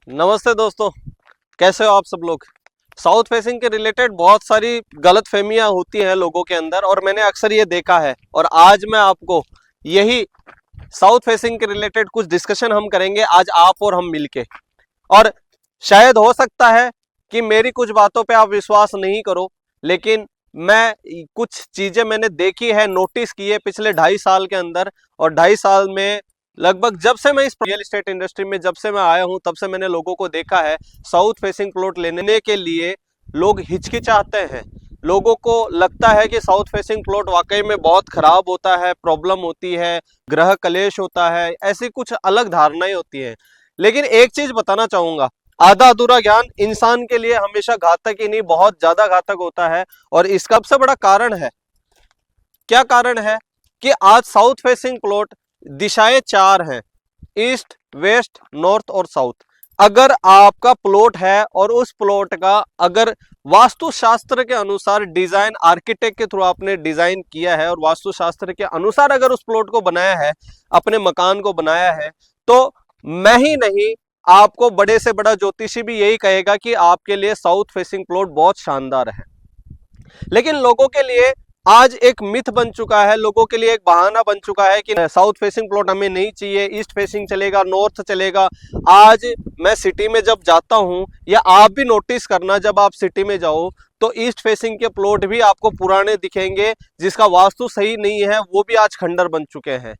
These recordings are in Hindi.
नमस्ते दोस्तों, कैसे हो आप सब लोग। साउथ फेसिंग के रिलेटेड बहुत सारी गलत फहमियां होती हैं लोगों के अंदर और मैंने अक्सर ये देखा है। और आज मैं आपको यही साउथ फेसिंग के रिलेटेड कुछ डिस्कशन हम करेंगे आज आप और हम मिलके। और शायद हो सकता है कि मेरी कुछ बातों पे आप विश्वास नहीं करो, लेकिन मैं कुछ चीजें मैंने देखी है, नोटिस की है पिछले 2.5 साल के अंदर। और 2.5 साल में लगभग जब से मैं इस रियल एस्टेट इंडस्ट्री में जब से मैं आया हूं तब से मैंने लोगों को देखा है साउथ फेसिंग प्लॉट लेने के लिए लोग हिचकिचाते हैं। लोगों को लगता है कि साउथ फेसिंग प्लॉट वाकई में बहुत खराब होता है, प्रॉब्लम होती है, ग्रह कलेश होता है, ऐसी कुछ अलग धारणाएं होती हैं। लेकिन एक चीज बताना चाहूंगा, आधा अधूरा ज्ञान इंसान के लिए हमेशा घातक ही नहीं बहुत ज्यादा घातक होता है। और इसका सबसे बड़ा कारण है, क्या कारण है कि आज साउथ फेसिंग प्लॉट दिशाएं 4 हैं, ईस्ट, वेस्ट, नॉर्थ और साउथ। अगर आपका प्लॉट है और उस प्लॉट का अगर वास्तुशास्त्र के अनुसार डिजाइन आर्किटेक्ट के थ्रू आपने डिजाइन किया है और वास्तुशास्त्र के अनुसार अगर उस प्लॉट को बनाया है, अपने मकान को बनाया है, तो मैं ही नहीं आपको बड़े से बड़ा ज्योतिषी भी यही कहेगा कि आपके लिए साउथ फेसिंग प्लॉट बहुत शानदार है। लेकिन लोगों के लिए आज एक मिथ बन चुका है, लोगों के लिए एक बहाना बन चुका है कि साउथ फेसिंग प्लॉट हमें नहीं चाहिए, ईस्ट फेसिंग चलेगा, नॉर्थ चलेगा। आज मैं सिटी में जब जाता हूं, या आप भी नोटिस करना जब आप सिटी में जाओ तो ईस्ट फेसिंग के प्लॉट भी आपको पुराने दिखेंगे, जिसका वास्तु सही नहीं है वो भी आज खंडर बन चुके हैं।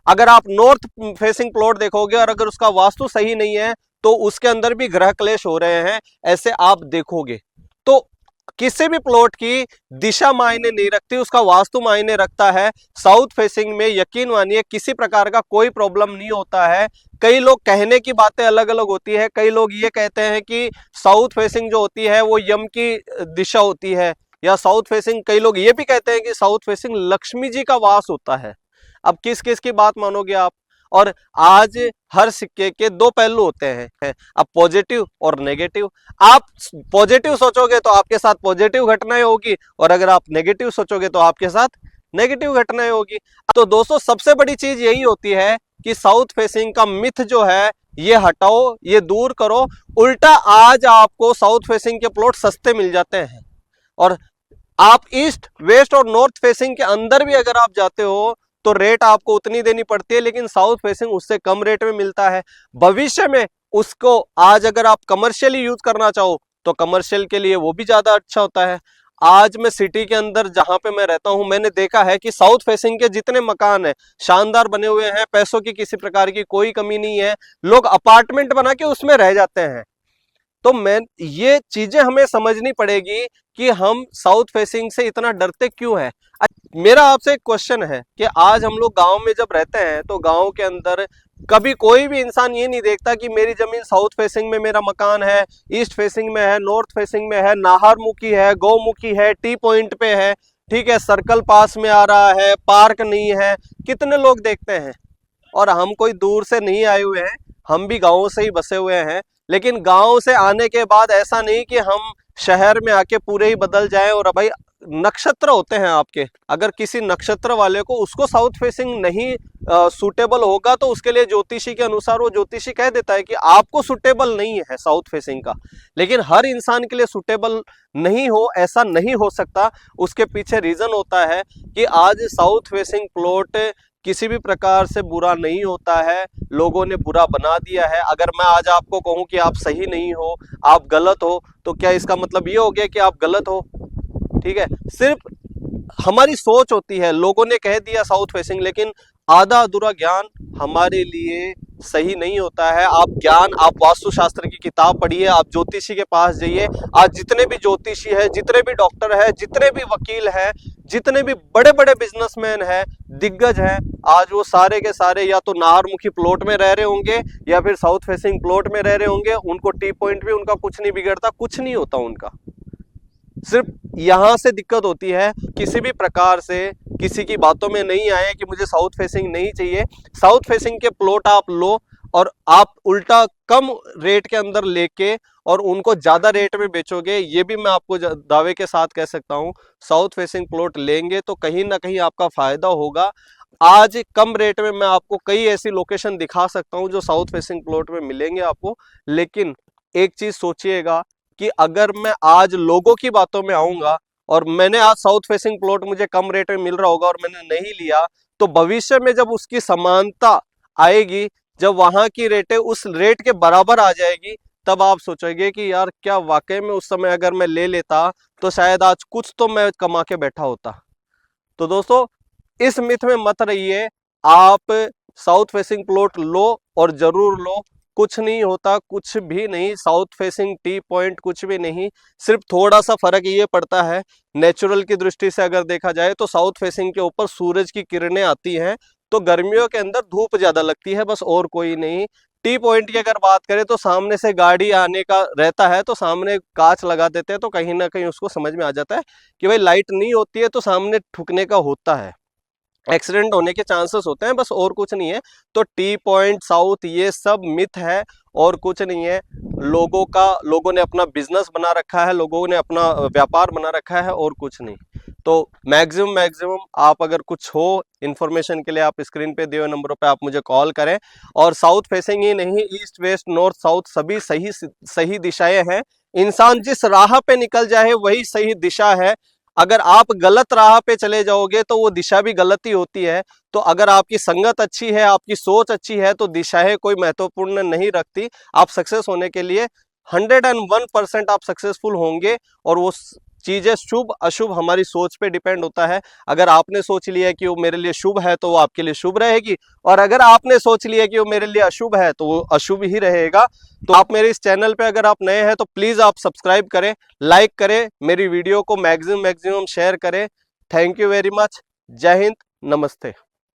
अगर आप नॉर्थ फेसिंग प्लॉट देखोगे और अगर उसका वास्तु सही नहीं है तो उसके अंदर भी ग्रह क्लेश हो रहे हैं, ऐसे आप देखोगे। तो किसी भी प्लॉट की दिशा मायने नहीं रखती, उसका वास्तु मायने रखता है। साउथ फेसिंग में यकीन मानिए किसी प्रकार का कोई प्रॉब्लम नहीं होता है। कई लोग कहने की बातें अलग अलग होती है, कई लोग ये कहते हैं कि साउथ फेसिंग जो होती है वो यम की दिशा होती है, या साउथ फेसिंग, कई लोग ये भी कहते हैं कि साउथ फेसिंग लक्ष्मी जी का वास होता है। अब किस किस की बात मानोगे आप। और आज हर सिक्के के 2 पहलू होते हैं, अब पॉजिटिव और नेगेटिव। आप पॉजिटिव सोचोगे तो आपके साथ पॉजिटिव घटनाएं होगी, और अगर आप नेगेटिव सोचोगे तो आपके साथ नेगेटिव घटनाएं होगी। तो दोस्तों सबसे बड़ी चीज यही होती है कि साउथ फेसिंग का मिथ जो है ये हटाओ, ये दूर करो। उल्टा आज आपको साउथ फेसिंग के प्लॉट सस्ते मिल जाते हैं, और आप ईस्ट, वेस्ट और नॉर्थ फेसिंग के अंदर भी अगर आप जाते हो तो रेट आपको उतनी देनी पड़ती है, लेकिन साउथ फेसिंग उससे कम रेट में मिलता है। भविष्य में उसको आज अगर आप कमर्शियली यूज करना चाहो तो कमर्शियल के लिए वो भी ज्यादा अच्छा होता है। आज मैं सिटी के अंदर जहां पे मैं रहता हूं, मैंने देखा है कि साउथ फेसिंग के जितने मकान है शानदार बने हुए हैं, पैसों की किसी प्रकार की कोई कमी नहीं है, लोग अपार्टमेंट बना के उसमें रह जाते हैं। तो मैं ये चीजें हमें समझनी पड़ेगी कि हम साउथ फेसिंग से इतना डरते क्यों हैं। मेरा आपसे एक क्वेश्चन है कि आज हम लोग गांव में जब रहते हैं तो गांव के अंदर कभी कोई भी इंसान ये नहीं देखता कि मेरी जमीन साउथ फेसिंग में मेरा मकान है, ईस्ट फेसिंग में है, नॉर्थ फेसिंग में है, नाहर मुखी है, गौमुखी है, टी पॉइंट पे है, ठीक है, सर्कल पास में आ रहा है, पार्क नहीं है। कितने लोग देखते हैं। और हम कोई दूर से नहीं आए हुए हैं, हम भी गाँव से ही बसे हुए हैं। लेकिन गाँव से आने के बाद ऐसा नहीं कि हम शहर में आके पूरे ही बदल जाएं। और भाई नक्षत्र होते हैं आपके, अगर किसी नक्षत्र वाले को उसको साउथ फेसिंग नहीं सूटेबल होगा तो उसके लिए ज्योतिषी के अनुसार वो ज्योतिषी कह देता है कि आपको सूटेबल नहीं है साउथ फेसिंग का। लेकिन हर इंसान के लिए सूटेबल नहीं हो, ऐसा नहीं हो सकता। उसके पीछे रीजन होता है कि आज साउथ फेसिंग प्लॉट किसी भी प्रकार से बुरा नहीं होता है, लोगों ने बुरा बना दिया है। अगर मैं आज आपको कहूं कि आप सही नहीं हो, आप गलत हो, तो क्या इसका मतलब ये हो गया कि आप गलत हो। ठीक है, सिर्फ हमारी सोच होती है, लोगों ने कह दिया साउथ फेसिंग, लेकिन आधा अधूरा ज्ञान हमारे लिए सही नहीं होता है। आप ज्ञान, आप वास्तुशास्त्र की किताब पढ़िए, आप ज्योतिषी के पास जाइए। आज जितने भी ज्योतिषी है, जितने भी डॉक्टर है, जितने भी वकील है, जितने भी बड़े बड़े बिजनेसमैन है, दिग्गज हैं, आज वो सारे के सारे या तो नाहरमुखी प्लॉट में रह रहे होंगे या फिर साउथ फेसिंग प्लॉट में रह रहे होंगे। उनको टी पॉइंट भी उनका कुछ नहीं बिगड़ता, कुछ नहीं होता उनका। सिर्फ यहां से दिक्कत होती है, किसी भी प्रकार से किसी की बातों में नहीं आए कि मुझे साउथ फेसिंग नहीं चाहिए। साउथ फेसिंग के प्लॉट आप लो और आप उल्टा कम रेट के अंदर लेके और उनको ज्यादा रेट में बेचोगे, ये भी मैं आपको दावे के साथ कह सकता हूं। साउथ फेसिंग प्लॉट लेंगे तो कहीं ना कहीं आपका फायदा होगा। आज कम रेट में मैं आपको कई ऐसी लोकेशन दिखा सकता हूं जो साउथ फेसिंग प्लॉट में मिलेंगे आपको। लेकिन एक चीज सोचिएगा कि अगर मैं आज लोगों की बातों में आऊंगा और मैंने आज साउथ फेसिंग प्लॉट मुझे कम रेट में मिल रहा होगा और मैंने नहीं लिया, तो भविष्य में जब उसकी समानता आएगी, जब वहां की रेटें उस रेट के बराबर आ जाएगी, तब आप सोचोगे कि यार क्या वाकई में उस समय अगर मैं ले लेता तो शायद आज कुछ तो मैं कमा के बैठा होता। तो दोस्तों, इस मिथ में मत रहिए। आप साउथ फेसिंग प्लॉट लो और जरूर लो, कुछ नहीं होता, कुछ भी नहीं। साउथ फेसिंग टी पॉइंट कुछ भी नहीं, सिर्फ थोड़ा सा फर्क ये पड़ता है नेचुरल की दृष्टि से अगर देखा जाए तो साउथ फेसिंग के ऊपर सूरज की किरणें आती हैं तो गर्मियों के अंदर धूप ज्यादा लगती है, बस और कोई नहीं। टी पॉइंट की अगर बात करें तो सामने से गाड़ी आने का रहता है तो सामने कांच लगा देते हैं, तो कहीं ना कहीं उसको समझ में आ जाता है कि भाई लाइट नहीं होती है तो सामने ठुकने का होता है, एक्सीडेंट होने के चांसेस होते हैं, बस और कुछ नहीं है। तो टी पॉइंट साउथ ये सब मिथ है और कुछ नहीं है। लोगों ने अपना बिजनेस बना रखा है, लोगों ने अपना व्यापार बना रखा है और कुछ नहीं। तो मैक्सिमम आप अगर कुछ हो इन्फॉर्मेशन के लिए आप स्क्रीन पे दिए हुए नंबरों पे आप मुझे कॉल करें। और साउथ फेसिंग ही नहीं, ईस्ट वेस्ट नॉर्थ साउथ सभी सही दिशाएं हैं। इंसान जिस राह पे निकल जाए वही सही दिशा है। अगर आप गलत राह पे चले जाओगे तो वो दिशा भी गलत ही होती है। तो अगर आपकी संगत अच्छी है, आपकी सोच अच्छी है, तो दिशाएं कोई महत्वपूर्ण नहीं रखती। आप सक्सेस होने के लिए 101% आप सक्सेसफुल होंगे। और वो चीजें शुभ अशुभ हमारी सोच पे डिपेंड होता है। अगर आपने सोच लिया कि वो मेरे लिए शुभ है तो वो आपके लिए शुभ रहेगी, और अगर आपने सोच लिया कि वो मेरे लिए अशुभ है तो वो अशुभ ही रहेगा। तो आप मेरे इस चैनल पे अगर आप नए हैं तो प्लीज आप सब्सक्राइब करें, लाइक करें, मेरी वीडियो को मैक्सिमम शेयर करें। Thank you very much. जय हिंद, नमस्ते।